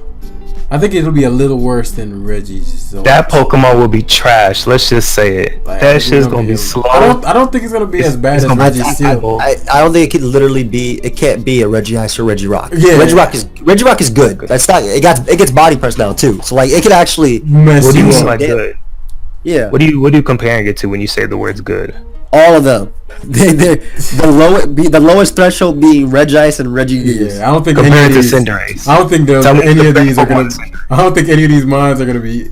I think it'll be a little worse than Reggie's. So That Pokemon will be trash. Let's just say it. like, That shit's gonna be slow. I don't think it's gonna be as bad as Reggie's Steel. I don't think it could literally be. It can't be a Reggie Ice or Reggie Rock. Yeah. Reggie Rock is good. That's not. It gets body press now too. So like it could actually. Mess What do you you mean up. by good? Yeah. What are you comparing it to when you say the words good? All of them. They're the lowest threshold being Regice and Reggie. Yeah, I don't think Compared any to of these. Cinderace. I don't think Tell me any the of these are best gonna. one, Cinderace. I don't think any of these mines are gonna be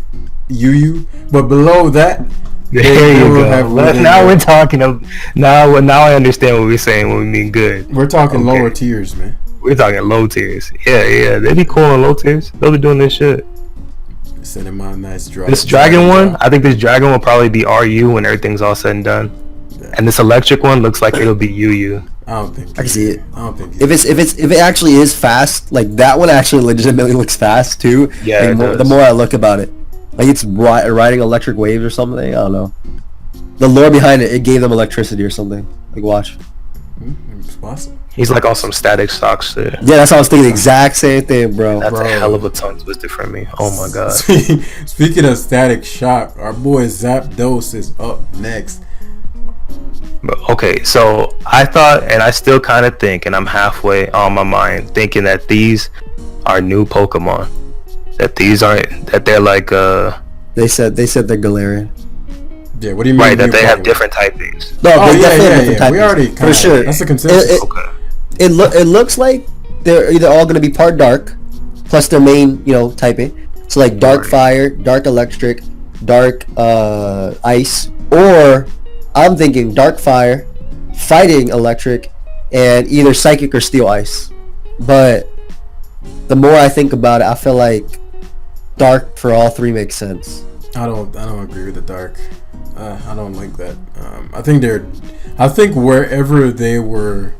UU. But below that, There you will go. have Now really we're good. talking of now I understand what we're saying when we mean good. We're talking Okay. lower tiers, man. We're talking low tiers. Yeah, they be cool on low tiers. They'll be doing this shit. Send him out a nice drop. This dragon one, I think this dragon will probably be RU when everything's all said and done. And this electric one looks like it'll be UU. I don't think. I can see it. I don't think. If it actually is fast, like that one actually legitimately looks fast too. Yeah, Like, it the does. more I look about it, like it's riding electric waves or something. I don't know. The lore behind it gave them electricity or something. Like watch. It's possible. He's like on some static shock shit. Yeah, that's how I was thinking. The exact same thing, bro. That's Bro. a hell of a tongue twister for me. Oh my god. Speaking of static shock, our boy Zapdos is up next. But, okay, so I thought, and I still kind of think, and I'm halfway on my mind thinking that these are new Pokemon. That these aren't. That they're like They said they're Galarian. Yeah, what do you mean? right. That new they have Pokemon? different typings. No, Oh they yeah, definitely have yeah, different yeah. We typings. already for kinda, sure. That's a consensus. Okay. It looks like they're either all gonna be part dark, plus their main typing. So like dark Right. fire, dark electric, dark ice, or I'm thinking dark fire, fighting electric, and either psychic or steel ice. But the more I think about it, I feel like dark for all three makes sense. I don't agree with the dark. I don't like that. I think wherever they were,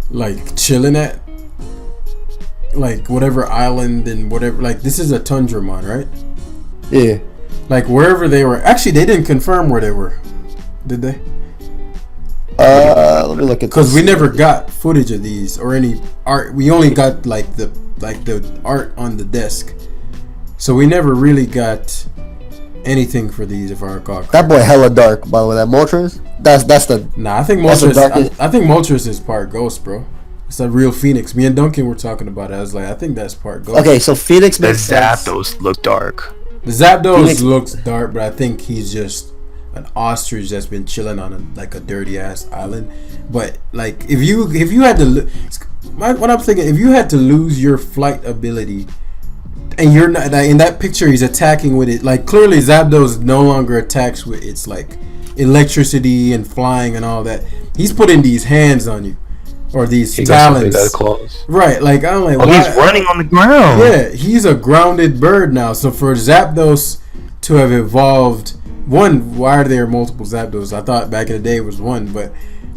like, chilling at, like whatever island and whatever, like, this is a Tundramon, right? Yeah. Like wherever they were. Actually, they didn't confirm where they were, did they? Let me look at Because this. we never got footage of these or any art. We only got like the art on the desk, so we never really got anything for these, if I recall. That boy hella dark, by the way. That Moltres, that's the. Nah, I think That's the Moltres. darkest- I think Moltres is part ghost, bro. It's a real Phoenix. Me and Duncan were talking about it. I was like, I think that's part ghost. Okay, so Phoenix The makes sense. Zapdos look dark. The Zapdos Phoenix- looks dark, but I think he's just an ostrich that's been chilling on a dirty ass island. But like, if you had to, what I'm thinking, if you had to lose your flight ability, and you're not in that picture, he's attacking with it. Like clearly, Zapdos no longer attacks with its like electricity and flying and all that. He's putting these hands on you, or these He got some big talons. ass claws. Right? Like I'm like, Oh, why? he's running on the ground. Yeah, he's a grounded bird now. So for Zapdos to have evolved, one, why are there multiple Zapdos? I thought back in the day it was one, but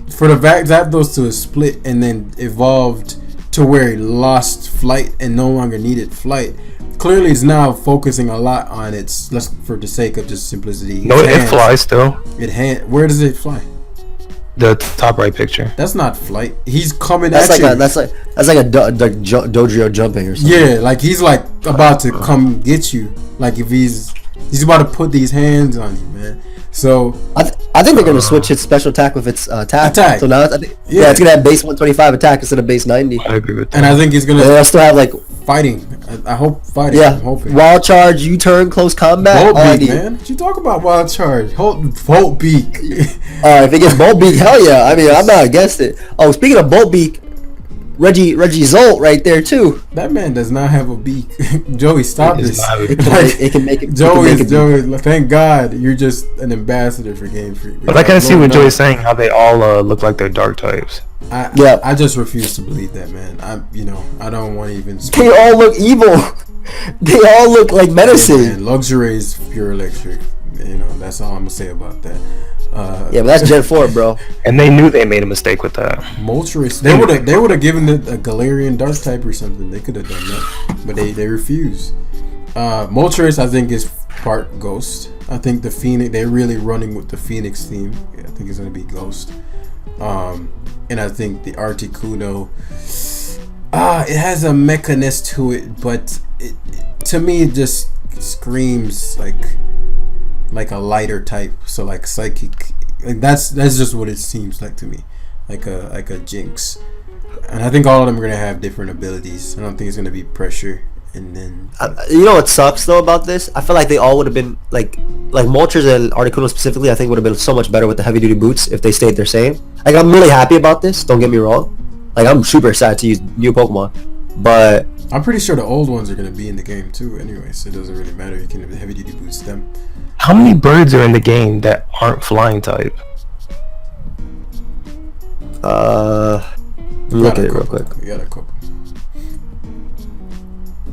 for the Zapdos to have split and then evolved to where he lost flight and no longer needed flight, clearly it's now focusing a lot on its, let's, for the sake of just simplicity. No, its it hands. flies still. Where does it fly? The top right picture. That's not flight. He's coming That's at like you. that's like a Dodrio jumping or something. Yeah, like he's like about to come get you. Like if he's about to put these hands on you, man. So I think they're gonna switch its special attack with its attack. Attack. So now I think, Yeah. it's gonna have base 125 attack instead of base 90. I agree with that. and I think he's And gonna they'll still have like fighting. I hope fighting. Yeah. I'm hoping. Wild charge, U-turn, close combat. Bolt all I beak, need. man. What you talk about? Wild charge. Bolt beak. If it gets bolt beak, hell yeah. I mean, I'm not against it. Oh, speaking of bolt beak, Reggie Zolt right there too. That man does not have a beak. Joey, stop this. It can make it. Joey, thank God you're just an ambassador for Game Freak. But I can see what Joey's saying, how they all look like they're dark types. I just refuse to believe that, man. I don't want to even. They all look evil. They all look like medicine. Yeah, luxury is pure electric. That's all I'm gonna say about that. Yeah, but that's Gen 4, bro. And they knew they made a mistake with that. Moltres. They would have given it a Galarian Dark type or something. They could have done that, but they refused. Moltres, I think, is part Ghost. I think the Phoenix. They're really running with the Phoenix theme. Yeah, I think it's gonna be Ghost. And I think the Articuno. It has a mechanist to it, but to me it just screams like a lighter type, so like psychic, like that's just what it seems like to me, like a Jinx. And I think all of them are gonna have different abilities. I don't think it's gonna be pressure. And then you know what sucks though about this? I feel like they all would have been like Moltres and Articuno specifically. I think would have been so much better with the heavy duty boots if they stayed the same. Like I'm really happy about this. Don't get me wrong. Like I'm super excited to use new Pokemon, but I'm pretty sure the old ones are gonna be in the game too. Anyway, so it doesn't really matter. You can heavy duty boost them. How many birds are in the game that aren't flying type? Look at it real quick. You got a couple.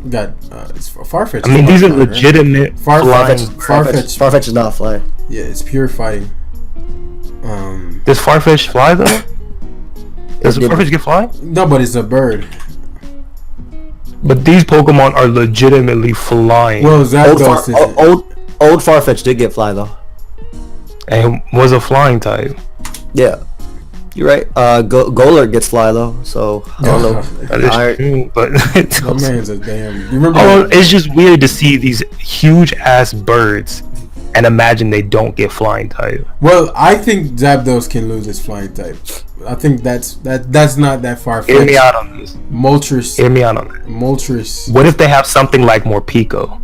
You got it's Farfetch. I mean, these are legitimate flying. Farfetch is not flying. Yeah, it's pure fighting. Does Farfetch fly though? Does Farfetch get fly? No, but it's a bird. But these Pokemon are legitimately flying. Well, Zapdos is Old Farfetch did get fly though. And was a flying type. Yeah, you're right. Golurk gets fly though, so I don't know. That is true, but that man's a damn. You remember? Oh, it's just weird to see these huge ass birds and imagine they don't get flying type. Well, I think Zapdos can lose his flying type. I think that's not that far. Hear me out on this. Moltres. Hear me out on that. Moltres. What if they have something like Morpeko?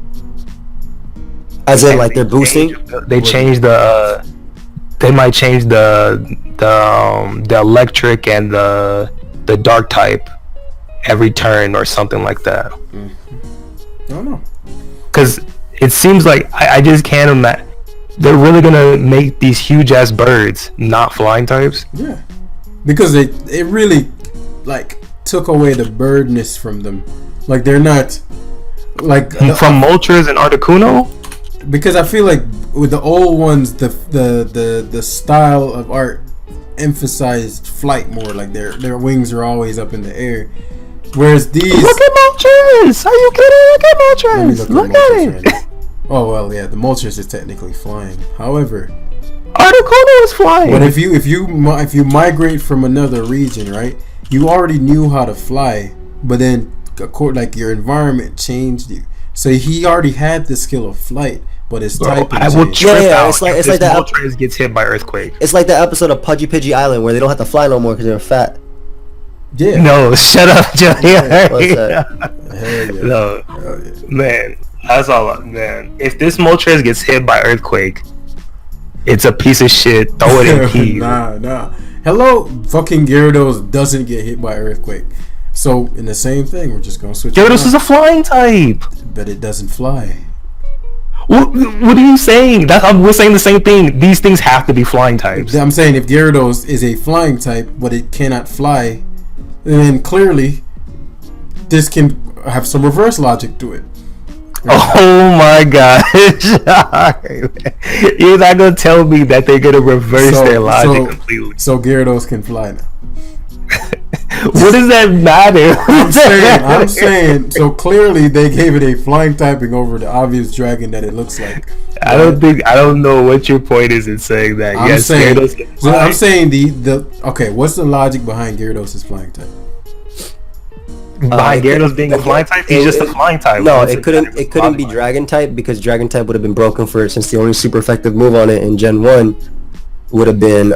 As in, like they're boosting. They change the. They might change the electric and the dark type every turn or something like that. I don't know. Because it seems like I just can't imagine they're really gonna make these huge ass birds not flying types. Yeah, because it really like took away the birdness from them. Like they're not like from Moltres and Articuno. Because I feel like with the old ones, the style of art emphasized flight more. Like their wings are always up in the air, whereas these. Look at Moltres! Are you kidding? Look at Moltres! Look at it! Right. Oh well, yeah, the Moltres is technically flying. However, Articuno is flying. But if you migrate from another region, right? You already knew how to fly, but then like your environment changed you. So he already had the skill of flight, but his type. I will trip out. It's like that. Moltres gets hit by earthquake. It's like that episode of Pudgy Pidgey Island where they don't have to fly no more because they're fat. Yeah. No, shut up, Joey. What's that? Yeah. No, man. That's all, man. If this Moltres gets hit by earthquake, it's a piece of shit. Throw it in peas. Nah. Hello, fucking Gyarados doesn't get hit by earthquake. So in the same thing, we're just gonna switch. Gyarados is a flying type, but it doesn't fly. What are you saying? We're saying the same thing. These things have to be flying types. I'm saying if Gyarados is a flying type, but it cannot fly, then clearly this can have some reverse logic to it. Oh my gosh! You're not gonna tell me that they're gonna reverse their logic completely. So Gyarados can fly now. What does that matter? I'm saying. So clearly they gave it a flying typing over the obvious dragon that it looks like. I don't know what your point is in saying that. I'm saying the okay. What's the logic behind Gyarados' flying type? Behind Gyarados being a flying type, he's just a flying type. No, it couldn't be dragon type because dragon type would have been broken since the only super effective move on it in Gen 1 would have been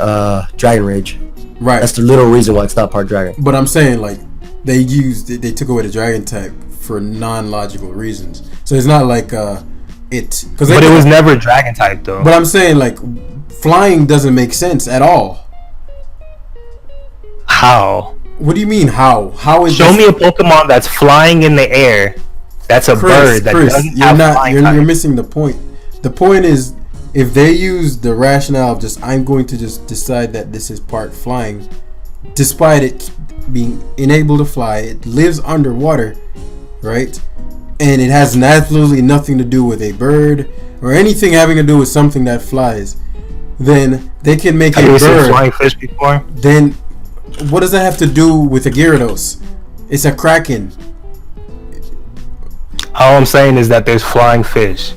Dragon Rage. Right. That's the literal reason why it's not part dragon. But I'm saying like they took away the dragon type for non-logical reasons. So it's not like but it was never dragon type though. But I'm saying like flying doesn't make sense at all. How? What do you mean how? How is Show me a Pokemon that's flying in the air. That's a bird. That doesn't have flying type. You're missing the point. The point is, if they use the rationale of just I'm going to just decide that this is part flying, despite it being unable to fly, it lives underwater, right? And it has absolutely nothing to do with a bird or anything having to do with something that flies. Then they can make Have a you bird. seen flying fish before? Then what does that have to do with a Gyarados? It's a Kraken. All I'm saying is that there's flying fish.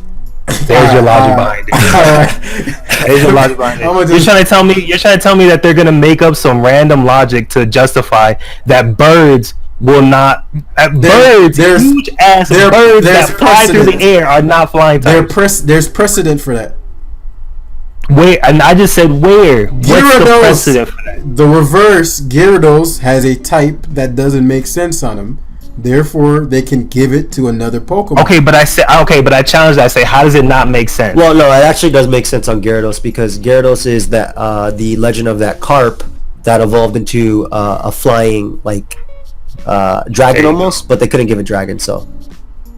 There's your logic behind it. There's your logic behind it. You're trying to tell me that they're gonna make up some random logic to justify that birds will not. Huge ass birds that fly through the air are not flying types. There's precedent for that. Where? And I just said where. What's the precedent for that? The reverse Gyarados has a type that doesn't make sense on him. Therefore, they can give it to another Pokemon. Okay, but I challenge that. I say, how does it not make sense? Well, no, it actually does make sense on Gyarados because Gyarados is that the legend of that carp that evolved into a flying dragon almost, but they couldn't give it dragon, so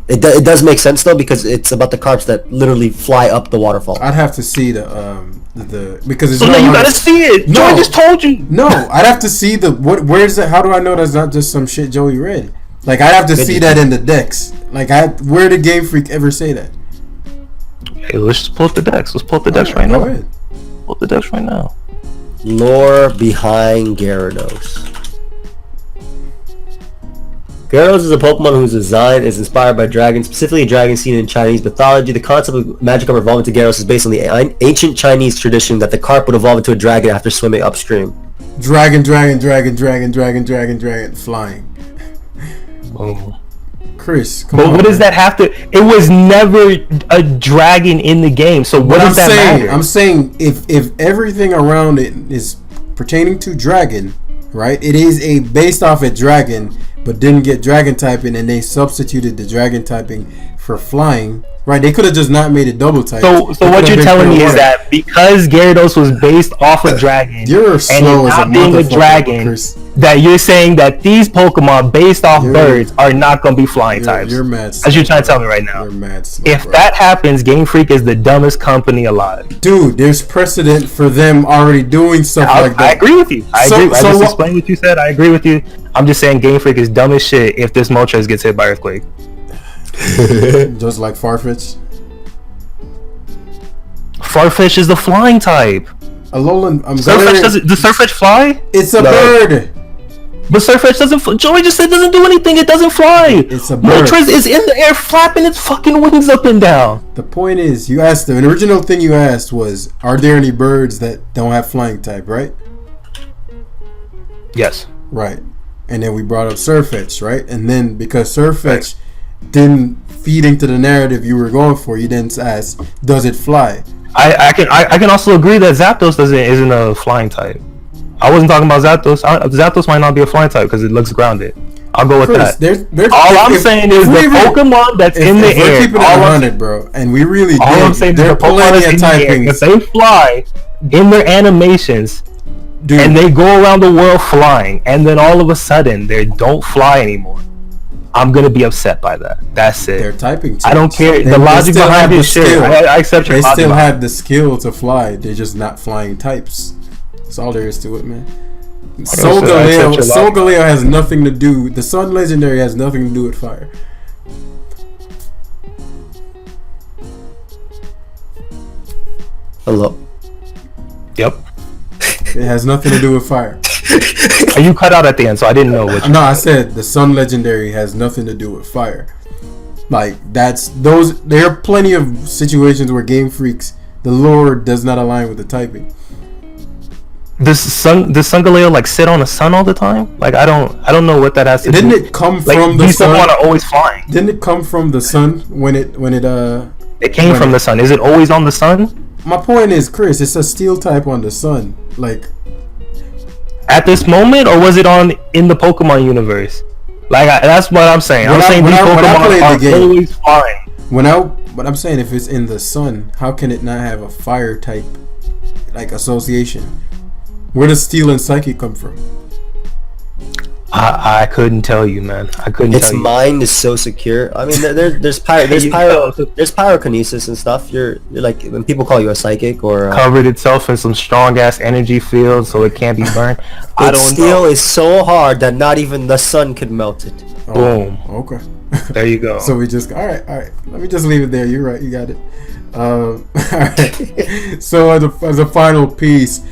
it does make sense though because it's about the carps that literally fly up the waterfall. I'd have to see the because it's so now you gotta see it. No, Joey just told you. No, I'd have to see where's that? How do I know that's not just some shit Joey read? Like I'd have to see that in the decks. Like where did Game Freak ever say that? Hey, let's just pull up the decks. Let's pull up the decks right now. Pull up the decks right now. Lore behind Gyarados. Gyarados is a Pokemon whose design is inspired by dragons, specifically a dragon seen in Chinese mythology. The concept of Magikarp evolving to Gyarados is based on the ancient Chinese tradition that the carp would evolve into a dragon after swimming upstream. Dragon, flying. Oh. Chris, come on. But what does that have to? It was never a dragon in the game, so what does that matter? I'm saying if everything around it is pertaining to dragon, right? It is based off a dragon, but didn't get dragon typing, and they substituted the dragon typing for flying. Right, they could have just not made it double type. So what you're telling me is that because Gyarados was based off a dragon, and it not being a dragon, that you're saying that these Pokemon based off birds are not going to be flying types. You're mad. As you're trying to tell me right now. You're mad slow, if that happens, Game Freak is the dumbest company alive. Dude, there's precedent for them already doing stuff like that. I agree with you. I just explained what you said. I agree with you. I'm just saying Game Freak is dumb as shit if this Moltres gets hit by Earthquake. Just like Farfetch. Farfetch is the flying type. Alolan, does Surfetch fly? It's a bird. But Surfetch doesn't. Joey just said it doesn't do anything. It doesn't fly. It's a bird. Moltres is in the air flapping its fucking wings up and down. The point is, you asked the original thing you asked was, are there any birds that don't have flying type, right? Yes. Right. And then we brought up Surfetch, right? And then because Surfetch didn't feed into the narrative you were going for, you then asked, does it fly? I can also agree that Zapdos isn't a flying type. I wasn't talking about Zapdos. Zapdos might not be a flying type because it looks grounded. I'll go with that. All I'm saying is the Pokemon that's in the air. Keeping it 100, bro, and we really. All I'm saying is the Pokemon that's in the air. If they fly in their animations, dude, and they go around the world flying, and then all of a sudden they don't fly anymore, I'm gonna be upset by that. That's it. They're typing teams. I don't care. The logic behind this shit. I accept your logic. They still have the skill to fly. They're just not flying types. That's all there is to it, man. Solgaleo has nothing to do. The Sun Legendary has nothing to do with fire. Hello. Yep. It has nothing to do with fire. You cut out at the end, so I didn't know which. No, I said the Sun Legendary has nothing to do with fire. Like there are plenty of situations where Game Freaks, the lore does not align with the typing. Does Solgaleo like sit on the sun all the time? Like I don't know what that has to do. Didn't it come from the sun? These Pokemon are always flying. Didn't it come from the sun when it It came from the sun. Is it always on the sun? My point is, Chris, it's a steel type on the sun. Like at this moment, or was it in the Pokemon universe? That's what I'm saying. I'm saying these Pokemon are always flying. But I'm saying if it's in the sun, how can it not have a fire type like association? Where does Steel and Psychic come from? I couldn't tell you, man. I couldn't tell you. Its mind is so secure. I mean, there's pyrokinesis and stuff. You're like, when people call you a psychic or covered itself in some strong ass energy field, so it can't be burned. I don't steel know. is so hard that not even the sun could melt it. Boom. Okay. There you go. So we just all right. Let me just leave it there. You're right. You got it. All right. So as a final piece,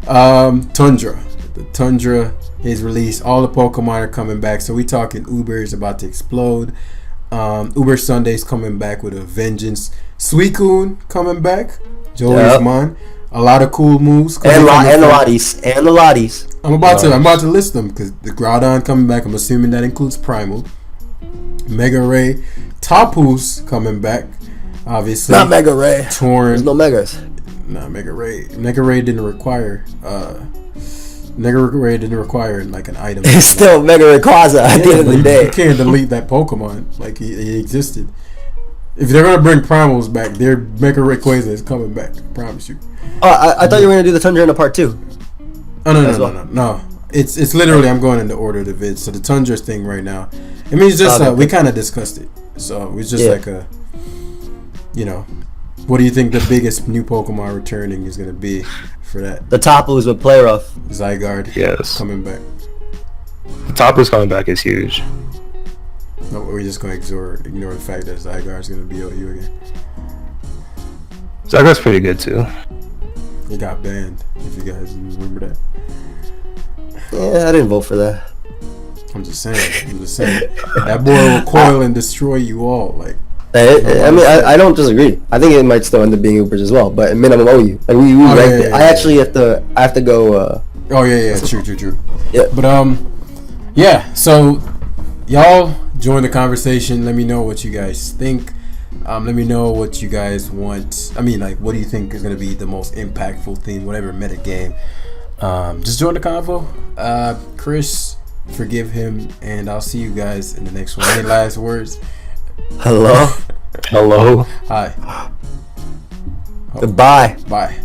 Tundra. The Tundra is released. All the Pokemon are coming back. So we talking Uber is about to explode. Uber Sunday's coming back with a vengeance. Suicune coming back. Joey's Mon. A lot of cool moves. And the Lotties. I'm about to list them because the Groudon coming back. I'm assuming that includes Primal. Mega Ray. Tapu's coming back. Obviously. Not Mega Ray. Torn. There's no Megas. Nah, Mega Ray. Mega Ray didn't require like an item. It's still Mega Rayquaza at the end of the day. You can't delete that Pokemon. Like he existed. If they're gonna bring Primals back, their Mega Rayquaza is coming back. I promise you. Oh, I thought you were gonna do the Tundra in a part 2. Oh no. It's literally I'm going in the order of the vids. So the Tundra thing right now. I mean, it's just we kind of discussed it. So it's just like a, what do you think the biggest new Pokemon returning is gonna be for that? The Tapus with Play Rough. Zygarde. Yes. Coming back. The Tapu's coming back is huge. No, we're just gonna ignore the fact that Zygarde's gonna be OU again. Zygarde's pretty good too. It got banned. If you guys remember that. Yeah, I didn't vote for that. I'm just saying. That boy will coil and destroy you all. Like. I don't disagree. I think it might still end up being Ubers as well, but minimum OU. Like we ranked it. I actually have to go. True. Yeah, but So y'all join the conversation. Let me know what you guys think. Let me know what you guys want. I mean, like, what do you think is gonna be the most impactful theme, whatever metagame? Just join the convo. Chris, forgive him, and I'll see you guys in the next one. Any last words? Hello. Hello. Hi. Goodbye. Bye.